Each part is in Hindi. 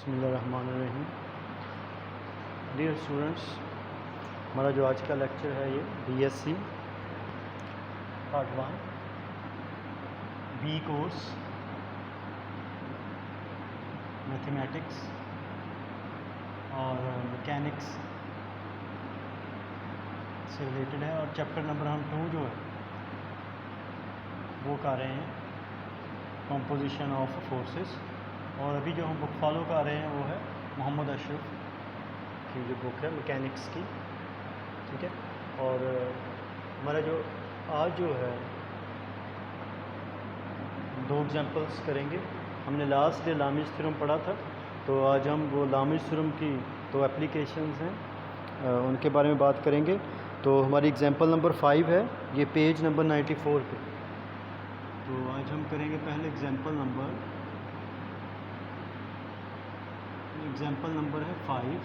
बिस्मिल्लाहिर्रहमानिर्रहीम। डियर स्टूडेंट्स, हमारा जो आज का लेक्चर है ये BSc part 1 B course mathematics और मैकेनिक्स से रिलेटेड है और चैप्टर नंबर हम 2 जो है वो कर रहे हैं कंपोजिशन ऑफ फोर्सेस। और अभी जो हम बुक फॉलो कर रहे हैं वो है मोहम्मद अशरफ की जो बुक है मैकेनिक्स की, ठीक है। और हमारा जो आज जो है 2 एग्जांपल्स करेंगे। हमने लास्ट डे लामिज थ्योरम पढ़ा था, तो आज हम वो लामिज थ्योरम की 2 एप्लीकेशंस हैं उनके बारे में बात करेंगे। तो हमारी एग्जांपल नंबर 5 है, ये पेज नंबर 94 पे। तो आज हम करेंगे पहले एग्जांपल नंबर है 5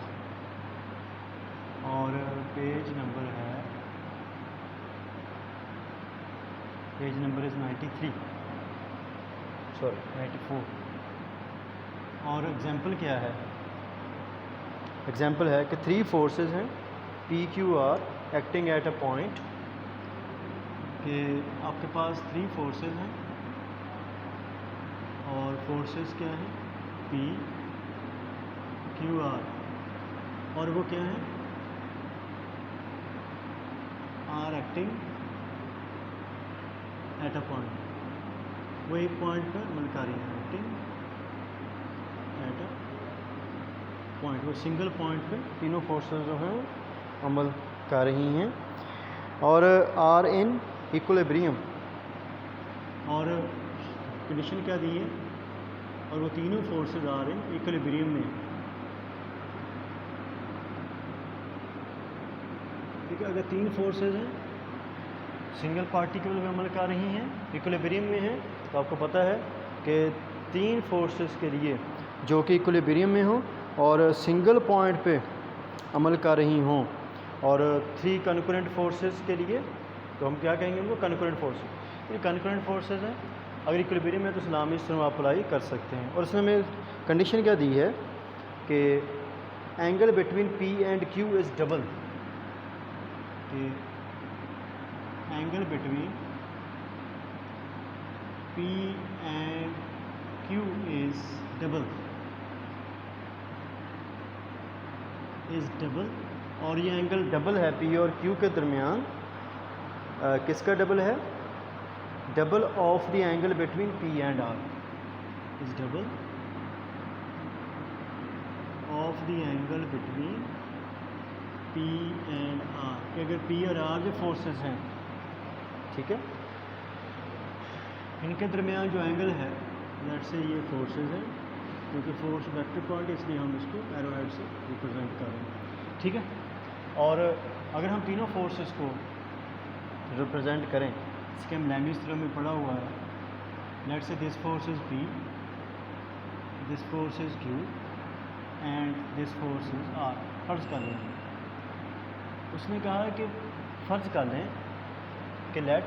और पेज नंबर इज़ 93 सॉरी 94। और एग्जांपल क्या है? एग्जांपल है कि 3 फोर्सेस हैं P Q R acting at a point, कि आपके पास 3 फोर्सेस हैं और फोर्सेस क्या हैं? पी क्यू आर, और वो क्या है? Are acting at a point, वो एक पॉइंट पर अमल कर रही है। एक्टिंग एट अ पॉइंट, वो सिंगल पॉइंट पे तीनों फोर्सेस जो हैं अमल कर रही हैं। और आर इन इक्विलिब्रियम, और कंडीशन क्या दी है? और वो तीनों फोर्सेस आर इन इक्विलिब्रियम में, ठीक है। अगर 3 फोर्सेस हैं सिंगल पार्टिकल में अमल कर रही हैं, इक्विलिब्रियम में हैं, तो आपको पता है कि 3 फोर्सेस के लिए जो कि इक्विलिब्रियम में हों और सिंगल पॉइंट पे अमल कर रही हों, और 3 कनकरेंट फोर्सेस के लिए तो हम क्या कहेंगे उनको? Concurrent forces. ये कनकरेंट फोर्सेस हैं, अगर इक्विलिब्रियम में तो इस्लामी सिस्टम आप अप्लाई कर सकते हैं। और इसमें हमें कंडीशन क्या दी है कि angle between P and Q is double, कि angle between P and Q is double, और ये एंगल डबल है पी और क्यू के दरमियान। किसका डबल है? Double of the angle between P and R, is double of the angle between P and R, कि अगर पी और आर जो फोर्सेस हैं, ठीक है, इनके दरमियान जो एंगल है, लेट से ये फोर्सेस हैं, क्योंकि फोर्स वेक्टर पॉइंट इसलिए हम इसको एरोहेड से रिप्रेजेंट कर रहे हैं, ठीक है। और अगर हम तीनों फोर्सेस को रिप्रेजेंट करें, इसके हम लामिज थ्योरम में पढ़ा हुआ है। Let's say this force is P, this force is Q and this force is R. फ़र्ज़ कर लें, उसने कहा है कि फ़र्ज़ कर लें कि लेट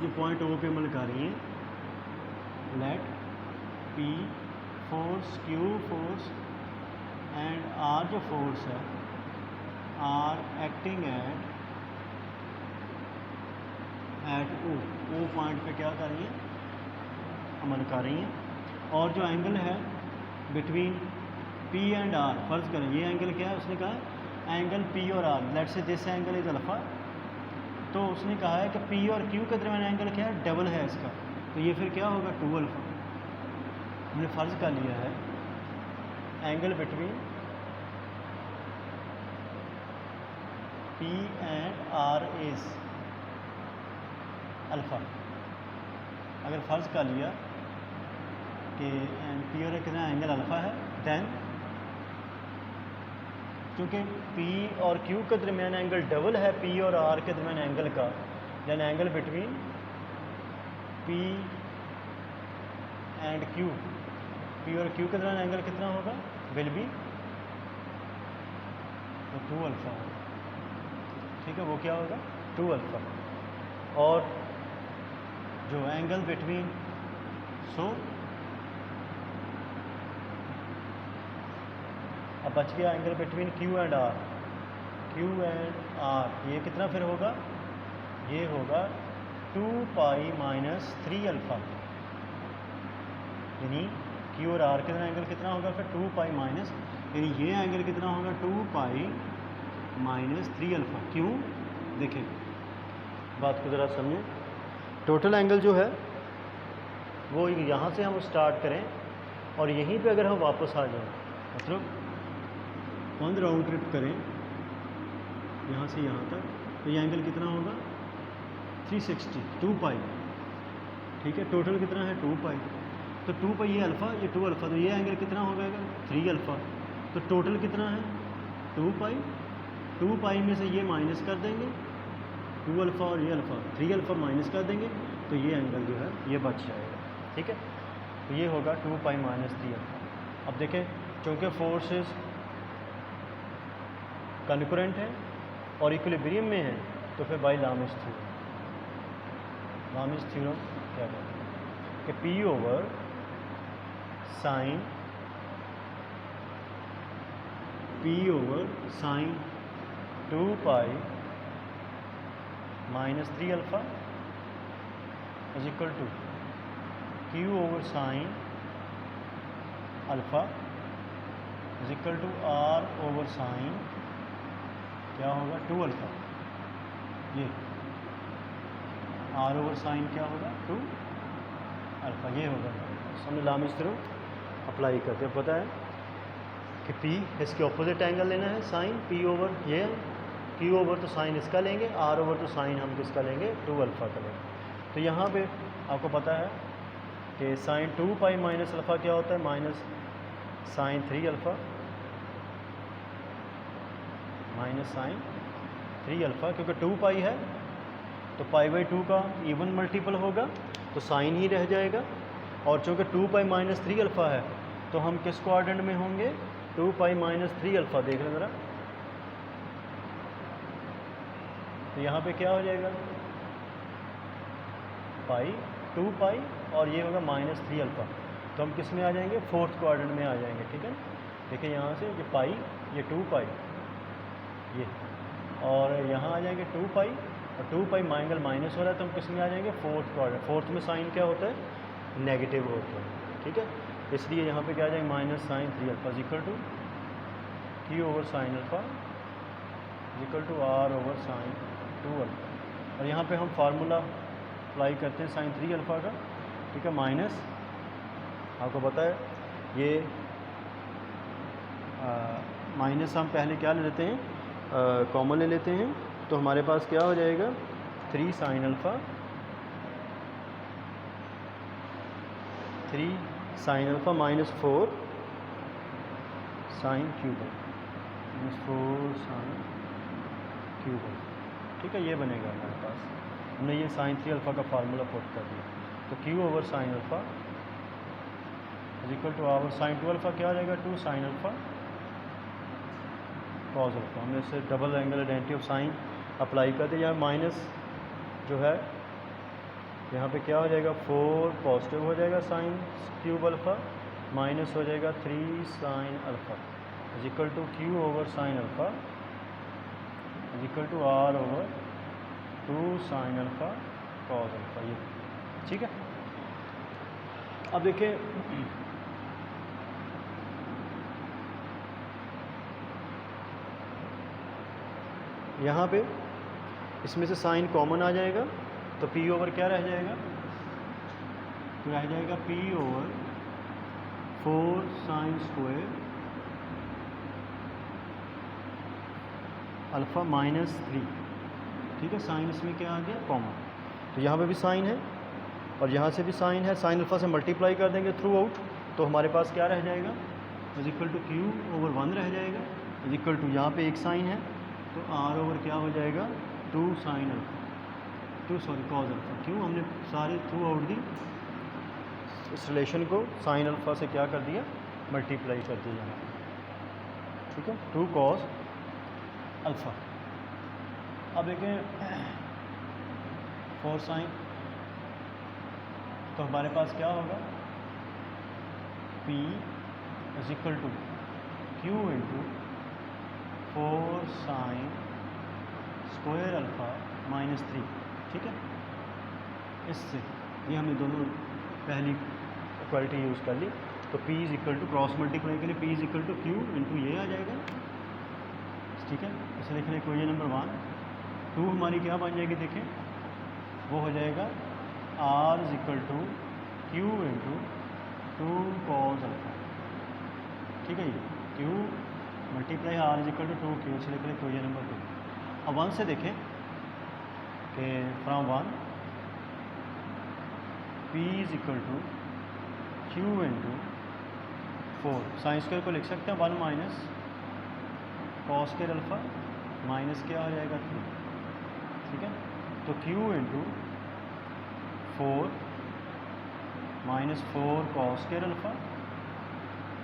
ये पॉइंट ओ पे अमल कर रही है, let P force, Q force and R जो फोर्स है, are acting at O point पे क्या कर रही है? अमल कर रही हैं। और जो एंगल है बिटवीन पी एंड आर, फ़र्ज़ करें ये एंगल क्या है? उसने कहा एंगल पी और are, late say this angle is alpha, तो उसने कहा है कि पी और क्यू के दरमियान एंगल क्या है? डबल है इसका, तो ये फिर क्या होगा? 2 अल्फ़ा। हमने फ़र्ज़ कर लिया है angle between P and R is alpha. अगर फ़र्ज़ कर लिया कि पी और कितना एंगल अल्फ़ा है, देन क्योंकि पी और क्यू के दरमियान एंगल डबल है पी और आर के दरमियान एंगल का, then angle between P and Q, P और क्यू के दरमियान एंगल कितना होगा? विल बी 2 अल्फ़ा होगा, ठीक है। वो क्या होगा? 2 अल्फ़ा। और जो एंगल बिटवीन, सो अब बच गया angle between Q and R. Q and R ये कितना फिर होगा, ये होगा 2 पाई माइनस 3 अल्फ़ा, यानी क्यू और आर का एंगल कितना होगा फिर 2 पाई माइनस, यानी ये एंगल कितना होगा 2 पाई माइनस 3 अल्फ़ा। क्यों, देखें बात को ज़रा समझें। टोटल एंगल जो है वो यहाँ से हम स्टार्ट करें और यहीं पे अगर हम वापस आ जाएं, मतलब 1 राउंड ट्रिप करें यहाँ से यहाँ तक, तो ये एंगल कितना होगा 360, 2 पाई, ठीक है। टोटल कितना है 2 पाई, तो 2 पाई ये अल्फ़ा, ये 2 अल्फ़ा, तो ये एंगल कितना हो जाएगा 3 अल्फ़ा। तो टोटल कितना है 2 पाई, 2 पाई में से ये माइनस कर देंगे 2 अल्फ़ा और ये अल्फ़ा, 3 अल्फ़ा माइनस कर देंगे, तो ये एंगल जो है ये बच जाएगा, ठीक है। तो ये होगा 2 पाई माइनस 3 अल्फ़ा। अब देखें चूँकि फोर्सेस कॉन्करेंट है और इक्विलिब्रियम में है, तो फिर by Lami's theorem, Lami's theorem क्या कहते हैं कि P over sine, P over sine 2 pi minus 3 alpha is equal to Q over sine alpha is equal to R over sine क्या होगा 2 अल्फ़ा, ये R ओवर साइन क्या होगा 2 अल्फ़ा, ये होगा। हमने लामिस थ्योरम अप्लाई करते हैं, पता है कि P इसके ऑपोजिट एंगल लेना है साइन, P ओवर ये Q ओवर तो साइन इसका लेंगे, R ओवर तो साइन हम किसका लेंगे 2 अल्फ़ा का लेंगे। तो यहाँ पे आपको पता है कि साइन 2 पाई माइनस अल्फ़ा क्या होता है minus sine 3 alpha minus sine 3 alpha, क्योंकि 2 पाई है तो पाई बाई 2 का इवन मल्टीपल होगा तो साइन ही रह जाएगा, और चूँकि 2 पाई माइनस 3 अल्फ़ा है तो हम किस क्वाड्रेंट में होंगे 2 पाई माइनस 3 अल्फ़ा। देख लें ज़रा, तो यहाँ पे क्या हो जाएगा पाई 2 पाई और ये होगा माइनस 3 अल्फ़ा, तो हम किस में आ जाएंगे 4th क्वाड्रेंट में आ जाएंगे, ठीक है। देखिए यहाँ से ये पाई, ये 2 पाई, ये और यहाँ आ जाएंगे 2 पाई और 2 पाई एंगल माइनस हो रहा है तो हम किस में आ जाएंगे 4th क्वाड्रेंट। 4th में साइन क्या होता है नेगेटिव होता है, ठीक है। इसलिए यहाँ पे क्या आ जाएगा minus sine 3 alpha equal to Q over sine alpha equal to R over sine 2 alpha. और यहाँ पे हम फार्मूला अप्लाई करते हैं साइन 3 अल्फ़ा का, ठीक है, माइनस आपको पता है ये माइनस हम पहले क्या ले लेते हैं कॉमन ले लेते हैं, तो हमारे पास क्या हो जाएगा 3 sine alpha, 3 sine alpha minus 4 sine cube, minus 4 sine cube, ठीक है। ये बनेगा हमारे पास, हमने ये साइन 3 अल्फ़ा का फार्मूला पुट कर दिया, तो Q over sine alpha is equal to R sine 2 alpha क्या आ जाएगा 2 साइन अल्फ़ा कॉस अल्फ़ा। हमने इससे double angle identity of sine apply कर दिया। यहाँ माइनस जो है यहाँ पे क्या हो जाएगा 4 पॉजिटिव हो जाएगा साइन क्यूब अल्फ़ा, माइनस हो जाएगा 3 sine alpha is equal to Q over sine alpha is equal to R over 2 sine alpha cos alpha, ये ठीक है। अब देखिए यहाँ पे इसमें से साइन कॉमन आ जाएगा तो P ओवर क्या रह जाएगा, तो रह जाएगा P over 4 sine square alpha minus 3, ठीक है। साइन इसमें क्या आ गया कॉमन, तो यहाँ पे भी साइन है और यहाँ से भी साइन है, साइन अल्फ़ा से मल्टीप्लाई कर देंगे थ्रू आउट, तो हमारे पास क्या रह जाएगा is equal to Q over 1 रह जाएगा इज इक्वल टू यहाँ पे एक साइन है तो R ओवर क्या हो जाएगा 2 sine alpha, 2 sorry cos alpha. क्यों, हमने सारे थ्रू आउट दी इस रिलेशन को साइन अल्फ़ा से क्या कर दिया मल्टीप्लाई कर दिया यहाँ, ठीक है, 2 कॉस अल्फ़ा। अब देखें 4 साइन, तो हमारे पास क्या होगा P is equal to Q into 4 sine square alpha minus 3, ठीक है। इससे ये हमने दोनों पहली इक्वालिटी यूज़ कर ली। तो P is equal to cross multiply के लिए P is equal to Q into ये आ जाएगा, ठीक है। इसे लिख लें इक्वेशन नंबर 1। 2 हमारी क्या बन जाएगी देखें, वो हो जाएगा R is equal to Q into 2 cos alpha, ठीक है। ये Q multiply R is equal to 2 Q, से लिख लें इक्वेशन नंबर 2। अब 1 से देखें कि from 1 P is equal to Q into 4 sine square को लिख सकते हैं 1 minus cos square alpha minus क्या हो जाएगा 3, ठीक है। तो Q into 4 minus 4 cos square alpha,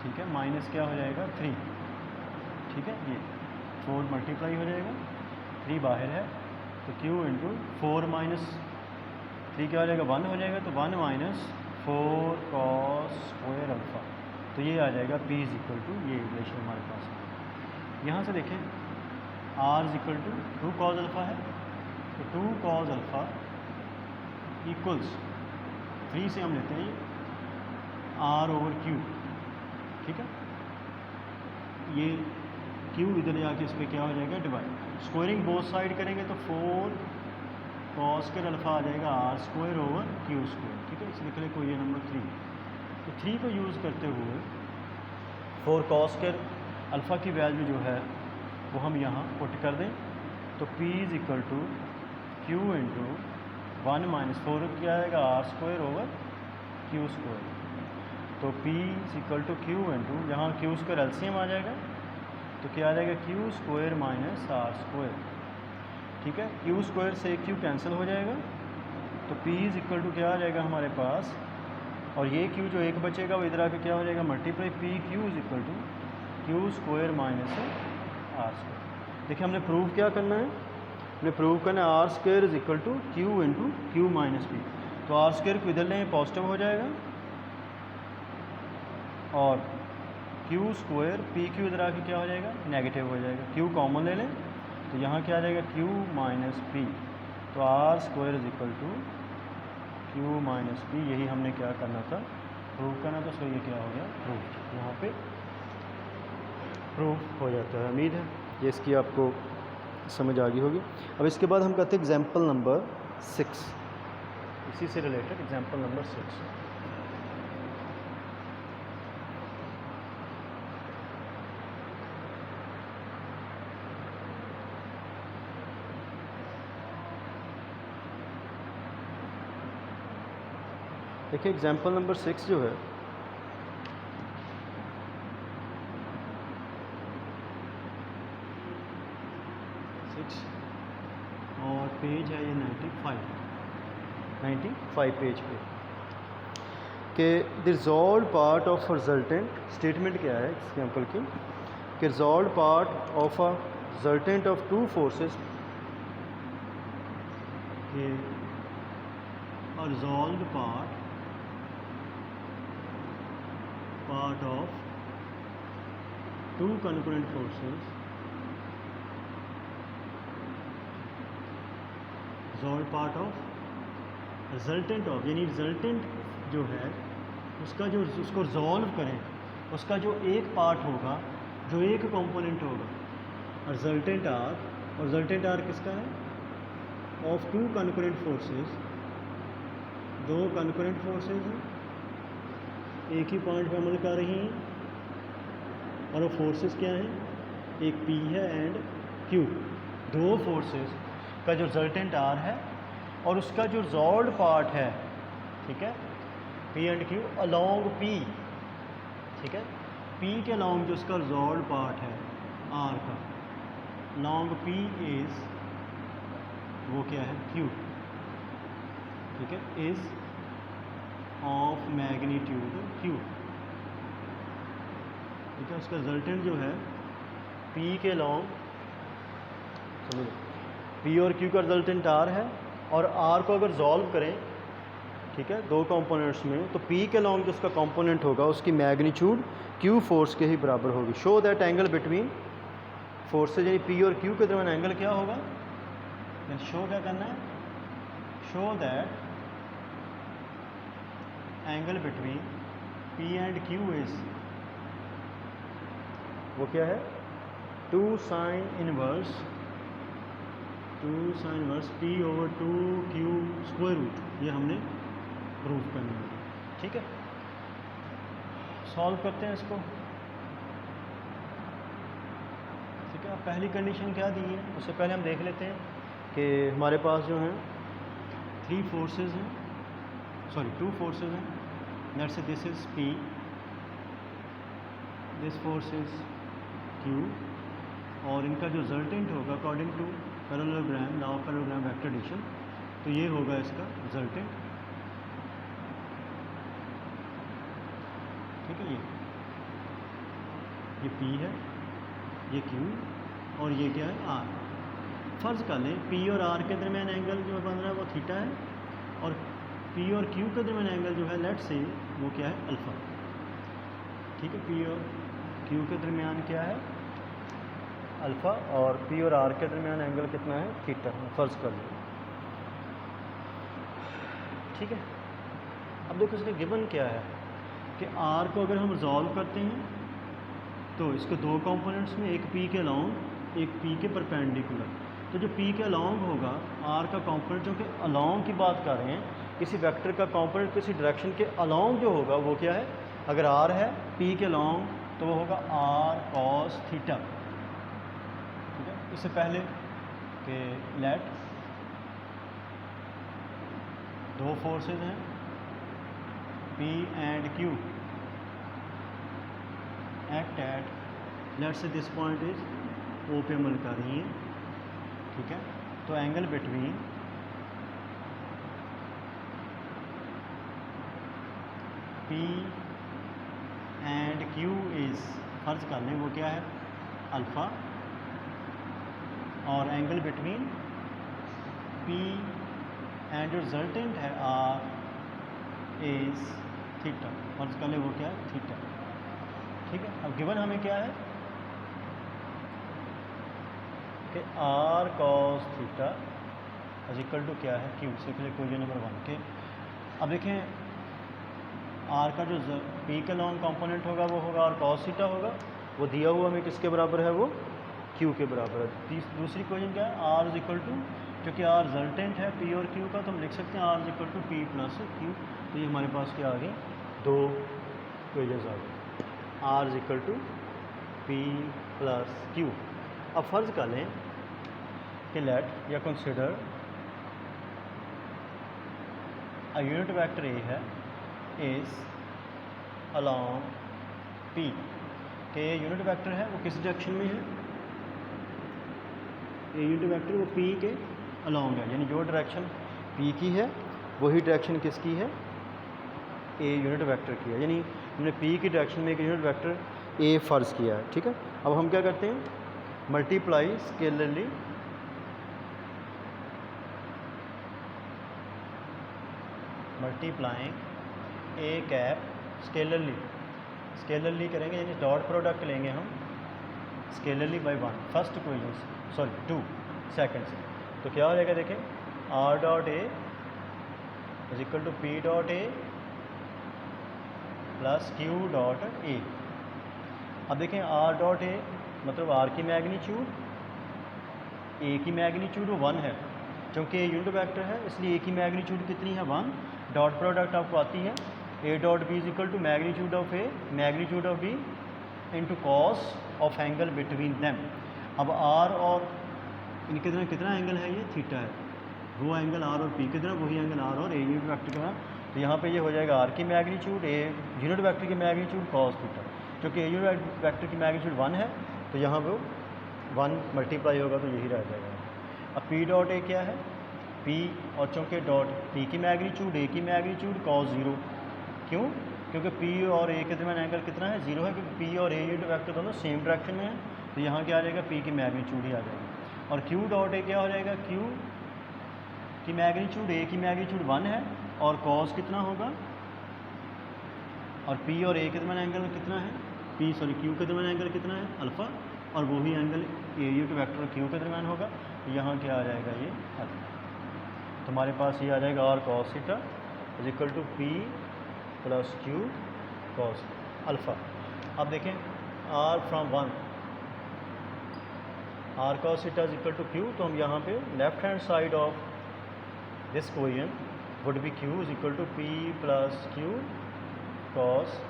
ठीक है, माइनस क्या हो जाएगा 3, ठीक है। ये 4 मल्टीप्लाई हो जाएगा, 3 बाहर है, तो क्यू इंटू 4 माइनस 3 क्या हो जाएगा 1 हो जाएगा, तो 1 माइनस 4 कॉस स्क्वायर अल्फ़ा। तो ये आ जाएगा P इज़ इक्वल टू, ये रेशियो हमारे पास है। यहाँ से देखें R is equal to 2 cos alpha है, तो 2 कॉस अल्फ़ा इक्वल्स 3 से हम लेते हैं ये R ओवर Q, ठीक है। ये Q इधर जाके इस पर क्या हो जाएगा डिवाइड, स्क्वायरिंग बोथ साइड करेंगे तो 4 कॉस स्क्वायर अल्फ़ा आ जाएगा R square over Q square, ठीक है। इसे लिख लें कोई नंबर 3। तो 3 को यूज़ करते हुए 4 कॉस स्क्वायर अल्फ़ा की वैल्यू जो है वो हम यहाँ पुट कर दें, तो P is equal to Q into 1 minus 4 क्या आएगा R square over Q square. तो P is equal to Q into, यहाँ Q स्क्वायर एलसीएम आ जाएगा, तो क्या आ जाएगा Q square minus R square, ठीक है। Q स्क्वायर से Q कैंसिल हो जाएगा, तो P इज़ इक्वल टू क्या आ जाएगा हमारे पास, और ये Q जो एक बचेगा वो इधर आके क्या हो जाएगा multiply P Q is equal to Q square minus R square. देखिए हमने प्रूव क्या करना है, हमने प्रूव करना है R square is equal to Q into Q minus P। तो R स्क्वायर को इधर लें पॉजिटिव हो जाएगा, और Q स्क्वायर P Q इधर आके क्या हो जाएगा नेगेटिव हो जाएगा। Q कॉमन ले लें, तो यहाँ क्या आ जाएगा Q माइनस P, तो R square is equal to Q minus P। यही हमने क्या करना था, प्रूव करना था। सो ये क्या हो गया प्रूफ, यहाँ पे प्रूफ हो जाता है। उम्मीद है ये इसकी आपको समझ आ गई होगी। अब इसके बाद हम करते हैं एग्जाम्पल नंबर 6, इसी से रिलेटेड एग्जाम्पल नंबर 6। देखिए एग्जाम्पल नंबर 6 जो है और पेज है ये 95 पेज पे, कि the resolve part of resultant, statement क्या है एग्जाम्पल की, कि resolve part of a resultant of 2 forces, कि resolve part of 2 concurrent forces, resolve part of resultant of, यानी रिजल्टेंट जो है उसका जो उसको रिजॉल्व करें, उसका जो एक पार्ट होगा, जो एक कंपोनेंट होगा रिजल्टेंट आर, और रिजल्टेंट आर किसका है of 2 concurrent forces, 2 concurrent forces हैं, एक ही पॉइंट पे अमल कर रही हैं, और वो फोर्सेस क्या हैं, एक P है एंड Q। 2 फोर्सेस का जो रिजल्टेंट R है और उसका जो रिजॉल्व पार्ट है, ठीक है, P and Q along P, ठीक है। P के अलोंग जो उसका रिजॉल्व पार्ट है R का, लॉन्ग P इज़ वो क्या है Q, ठीक है, इज़ ऑफ मैग्नीट्यूड Q, ठीक है। उसका रिजल्टेंट जो है P के लॉन्ग, समझो P और Q का रिजल्टेंट R है, और R को अगर सॉल्व करें ठीक है, दो कंपोनेंट्स में, तो P के अलॉन्ग जो उसका कंपोनेंट होगा उसकी मैग्नीट्यूड Q फोर्स के ही बराबर होगी। Show that angle between forces यानी P और Q के दरमियान एंगल क्या होगा, शो क्या करना है, show that angle between P and Q is, वो क्या है, 2 sin inverse P/2Q square root, ये हमने प्रूव करना है। ठीक है, सॉल्व करते हैं इसको। ठीक है, अब पहली कंडीशन क्या दी है, उससे पहले हम देख लेते हैं कि हमारे पास जो हैं 2 फोर्सेस हैं। Let's say this is P, this force is Q, और इनका जो रिजल्टेंट होगा according to parallelogram, law of parallelogram vector addition, तो ये होगा इसका रिजल्टेंट। ठीक है, ये P है, ये Q, और ये क्या है R। फ़र्ज़ कर लें P और R के दरमियान एंगल जो बन रहा है वो थीटा है, और P और Q के दरमियान एंगल जो है लेट्स से वो क्या है, अल्फ़ा। ठीक है, P और Q के दरमियान क्या है, अल्फ़ा, और P और R के दरमियान एंगल कितना है, थीटा, फ़र्ज़ कर लें। ठीक है, अब देखो इसका गिवन क्या है कि R को अगर हम रिजॉल्व करते हैं तो इसके दो कंपोनेंट्स में, एक P के अलॉन्ग, एक P के परपेंडिकुलर, तो जो P के अलॉन्ग होगा, R का कंपोनेंट जो कि अलॉन्ग की बात कर रहे हैं, किसी वेक्टर का कंपोनेंट किसी डायरेक्शन के अलॉन्ग जो होगा वो क्या है, अगर R है P के अलॉन्ग तो वो होगा R cos थीटा। ठीक है, इससे पहले कि लेट दो फोर्सेस हैं P and Q act at, let's say this point is O पे अमल कर रही है। ठीक है, तो angle between P and Q is, फर्ज कर लें वो क्या है, अल्फ़ा, और एंगल बिटवीन P एंड जो रिजल्टेंट है R इज थीटा, फर्ज कर लें वो क्या है, थीटा। ठीक है, अब गिवन हमें क्या है कि R cos theta is equal to क्या है, Q, से पहले इक्वेशन नंबर 1 के। अब देखें R का जो P के लॉन्ग कंपोनेंट होगा वो होगा R cos थीटा होगा, वो दिया हुआ हमें किसके बराबर है, वो Q के बराबर है। दूसरी इक्वेशन क्या है, R इज इक्वल टू, क्योंकि R रिजल्टेंट है P और Q का, तो हम लिख सकते हैं R is equal to P plus Q। तो ये हमारे पास क्या आ गई, दो इक्वेशंस आ गई, R is equal to P plus Q। अब फ़र्ज़ कर लें कि लेट या consider a unit vector A है इज अलॉन्ग P, के ये यूनिट वेक्टर है वो किस डायरेक्शन में है, ये यूनिट वेक्टर वो P के अलॉन्ग है, यानी जो डायरेक्शन P की है वही डायरेक्शन किसकी है, A यूनिट वेक्टर की है, यानी हमने P की डायरेक्शन में एक यूनिट वेक्टर A फ़र्ज़ किया है। ठीक है, अब हम क्या करते हैं, multiply scalarly multiplying A cap scalarly करेंगे, यानी डॉट प्रोडक्ट लेंगे हम scalarly by 1 first equation, sorry 2 second से, तो क्या हो जाएगा, देखें R dot A is equal to P dot A plus Q dot A। अब देखें R डॉट A मतलब R की मैग्नीट्यूड, A की मैग्नीट्यूड वो 1 है, क्योंकि ये यूनिट वेक्टर है इसलिए A की मैग्नीट्यूड कितनी है, 1, डॉट प्रोडक्ट आपको आती है A dot B is equal to magnitude of A magnitude of B into cos of angle between them. अब R और इनके तरह कितना एंगल है, ये थीटा है, वो एंगल R और P के तरह वही एंगल R और A यूनिट वेक्टर के तरह, तो यहाँ पे ये हो जाएगा R की मैग्नीट्यूड, A यूनिट वेक्टर की मैग्नीट्यूड कॉस थीटा, क्योंकि A यूनिट वेक्टर की मैग्नीट्यूड 1 है तो यहाँ वो 1 मल्टीप्लाई होगा तो यही रह जाएगा। अब P डॉट A क्या है, P, और चूँकि डॉट P की मैग्नीट्यूड A की मैग्नीट्यूड कॉस 0, क्यों, क्योंकि P और A के दरमियान एंगल कितना है, 0 है, क्योंकि P और A यूनिट वेक्टर दोनों सेम डायरेक्शन में है, तो यहाँ क्या आ जाएगा, P की मैग्नीट्यूड ही आ जाएगी। और Q डॉट A क्या हो जाएगा, Q की मैग्नीट्यूड A की मैग्नीट्यूड 1 है, और कॉस कितना होगा, और पी और ए के दरमियान एंगल कितना है, क्यू के दरमियान एंगल कितना है अल्फ़ा, और वही angle a unit vector Q के दरमियान होगा। यहाँ क्या आ जाएगा ये अल्फ़ा, तो हमारे पास ये आ जाएगा R cos theta is equal to P plus Q cos alpha. अब देखें R from 1 R cos theta is equal to Q, तो हम यहाँ पे left hand side of this equation would be Q is equal to P plus Q cos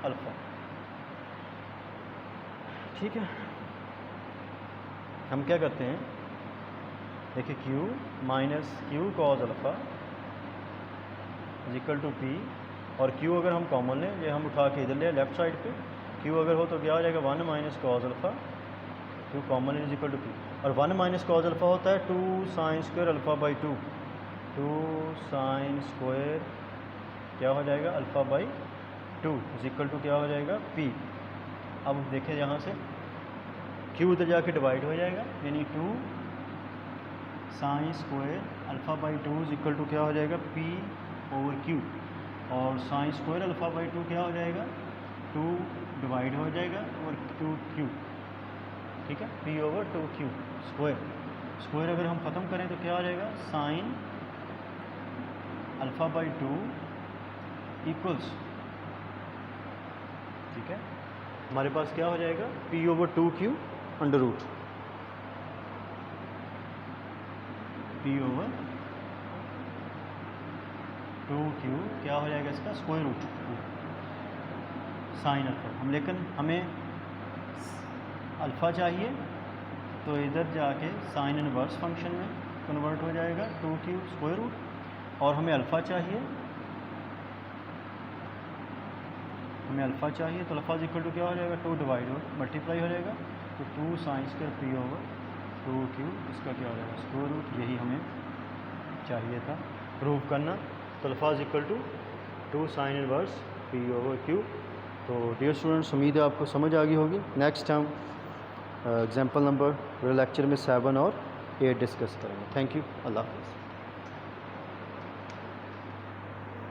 alpha. ठीक है, हम क्या करते हैं, देखिए Q minus Q cos alpha is equal to P, और क्यू अगर हम कॉमन लें, ये हम उठा के इधर ले लेफ्ट साइड पे, क्यू अगर हो तो क्या हो जाएगा 1 minus cos alpha, Q common is equal to P, और 1 माइनस कॉस अल्फ़ा होता है 2 sine square alpha by 2, 2 sine square क्या हो जाएगा alpha by 2 is equal to क्या हो जाएगा पी। अब देखें यहाँ से क्यू उधर जाके डिवाइड हो जाएगा, यानी 2 sine square alpha by 2 is equal to क्या हो जाएगा पी ओवर क्यू, और साइन स्क्वायर अल्फ़ा बाई 2 क्या हो जाएगा 2 डिवाइड हो जाएगा और 2 क्यू। ठीक है, पी ओवर 2 क्यू स्क्वायर अगर हम ख़त्म करें तो क्या हो जाएगा साइन अल्फ़ा बाई 2 इक्वल्स, ठीक है, हमारे पास क्या हो जाएगा P over 2 Q under root P over 2 Q क्या हो जाएगा इसका स्क्वायर रूट साइन अल्फ़ा। हम लेकिन हमें अल्फ़ा चाहिए तो इधर जाके साइन इनवर्स फंक्शन में कन्वर्ट हो जाएगा 2 क्यू स्क्वायर रूट, और हमें अल्फ़ा चाहिए तो अल्फ़ा इक्वल टू क्या हो जाएगा 2 डिवाइड हो मल्टीप्लाई हो जाएगा, तो 2 sine square P over 2 Q इसका क्या हो जाएगा स्क्वायर रूट। यही हमें चाहिए था प्रूव करना, तो alpha equal to 2 sine inverse P over Q. तो डियर स्टूडेंट्स, उम्मीद है आपको समझ आ गई होगी। नेक्स्ट हम एग्जाम्पल नंबर लेक्चर में 7 और 8 डिस्कस करेंगे। थैंक यू, अल्लाह हाफ़िज़।